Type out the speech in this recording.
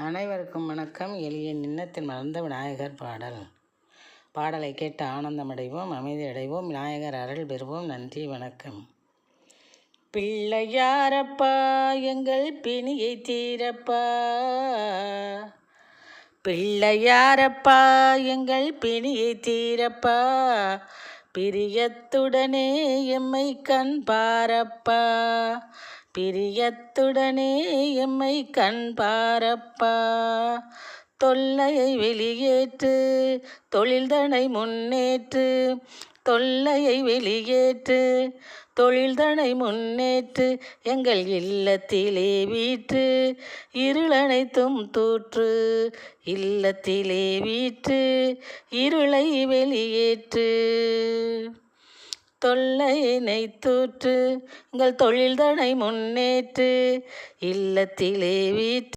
அனைவருக்கும் வணக்கம். எளிய நின்னத்தில் மலர்ந்த விநாயகர் பாடலை கேட்டு ஆனந்தமடைவோம், அமைதி அடைவோம், விநாயகர் அருள் பெறுவோம். நன்றி, வணக்கம். பிள்ளையாரப்பா எங்கள் பிணியை தீரப்பா, பிள்ளையாரப்பா எங்கள் பிணியை தீரப்பா, பிரியத்துடனே எம்மை கண் பாரப்பா, பிரியத்துடனே எம்மை கண் பாரப்பா, தொல்லையை வெளியேற்று தொழில்தனை முன்னேற்று, தொல்லையை வெளியேற்று தொழில்தனை முன்னேற்று, எங்கள் இல்லத்திலே வீற்று இருளனைத்தும் தூற்று, இல்லத்திலே வீற்று இருளை வெளியேற்று, தொல்லையினை தூற்று எங்கள் தொழில்தனை முன்னேற்று, இல்லத்திலே வீற்று